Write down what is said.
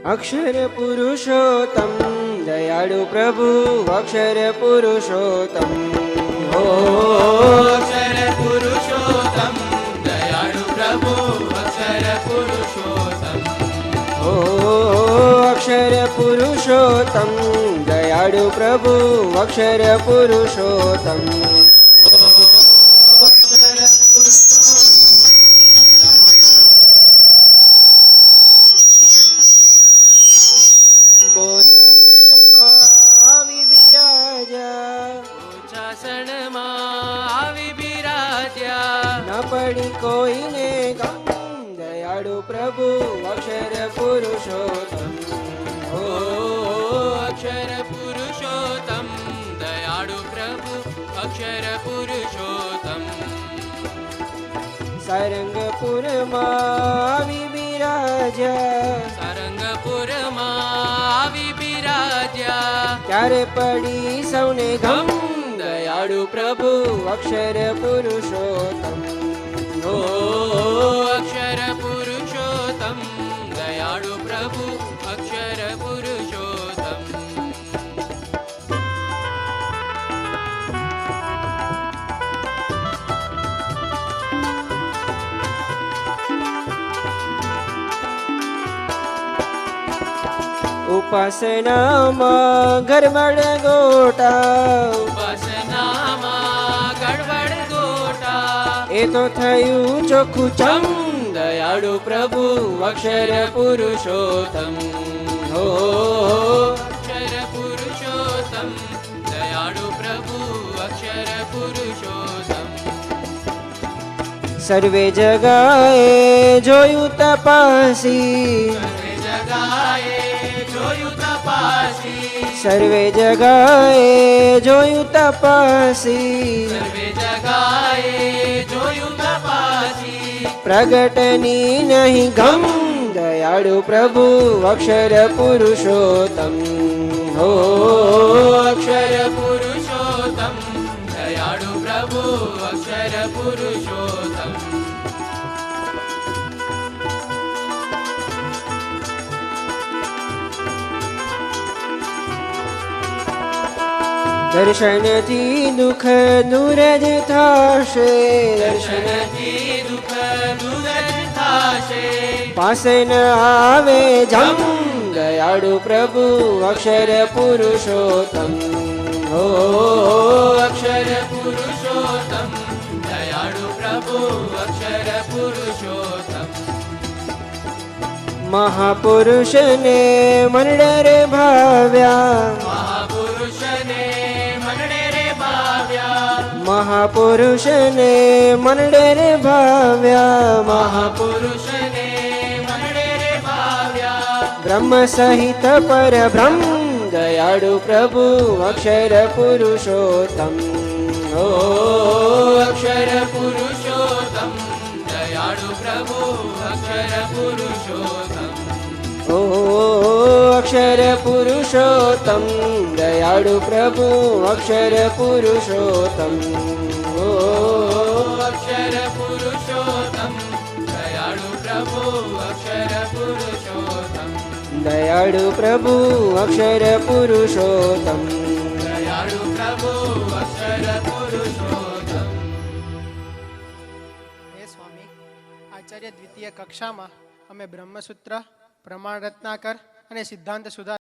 अक्षर पुरुषोत्तम दयाळु प्रभु अक्षर पुरुषोत्तम हो अक्षर पुरुषोत्तम दयाळु प्रभु अक्षर पुरुषोत्तम हो अक्षर पुरुषोत्तम दयाळु प्रभु अक्षर पुरुषोत्तम न पड़ी कोई ने गम दयाळु प्रभु अक्षर पुरुषोत्तम हो अक्षर पुरुषोत्तम दयाळु प्रभु अक्षर पुरुषोत्तम सारंगपुर मावी बिराजा सारंगपुरमावी बिराज्या ત્યારે પડી સૌને ગમ દયાળુ પ્રભુ અક્ષર પુરુષોત્તમ हो अक्षर पुरुषोत्तम दयाळु प्रभु अक्षर पुरुषोत्तम ઉપાસનામાં ગરબડ ગોટા उपासनामा गड़बड़ गोटा એ તો થયું ચોખ્ખું ચમ दयाळु प्रभु अक्षर पुरुषोत्तम हो अक्षर पुरुषोत्तम दयाळु प्रभु अक्षर पुरुषोत्तम સર્વે જગાએ જોયું તપાસી सर्वे जगाए जोयु तपासी સર્વે જગાએ જોયું તપાસી सर्वे जगाए जोयु तपासी પ્રગટની નહીં ગમ દયાળુ પ્રભુ અક્ષર પુરુષોત્તમ हो अक्षर पुरुषोत्तम दयाळु प्रभु अक्षर पुरुषोत्तम દર્શનથી દુઃખ દૂર જ થશે दर्शनથી दुःख दूर થાશે પાસે ન આવે જમ દયાળુ પ્રભુ અક્ષર પુરુષોત્તમ हो अक्षर पुरुषोत्तम दयाळु प्रभु अक्षर पुरुषोत्तम મહાપુરુષને મંડરે ભાવ્યા महापुरुषने मनडे रे भाव्या મહાપુરુષને મંડરે ભાવ્યા महापुरुषने मनडे रे भाव्या બ્રહ્મ સહિત પરબ્રહ્મ દયાળુ પ્રભુ અક્ષર પુરુષોત્તમ हो अक्षर पुरुषोत्तम दयाळु प्रभु अक्षर पुरुषोत्तम ઓ અક્ષર પુરુષોત્તમ દયાળુ પ્રભુ અક્ષર પુરુષોત્તમ हो अक्षर पुरुषोत्तम दयाळु प्रभु अक्षर पुरुषोत्तम દયાળુ પ્રભુ અક્ષર પુરુષોત્તમ दयाळु प्रभु अक्षर पुरुषोत्तम હે સ્વામી, આચાર્ય દ્વિતીય કક્ષામાં અમે બ્રહ્મસૂત્ર, પ્રમાણ રત્નાકર અને સિદ્ધાંત સુધા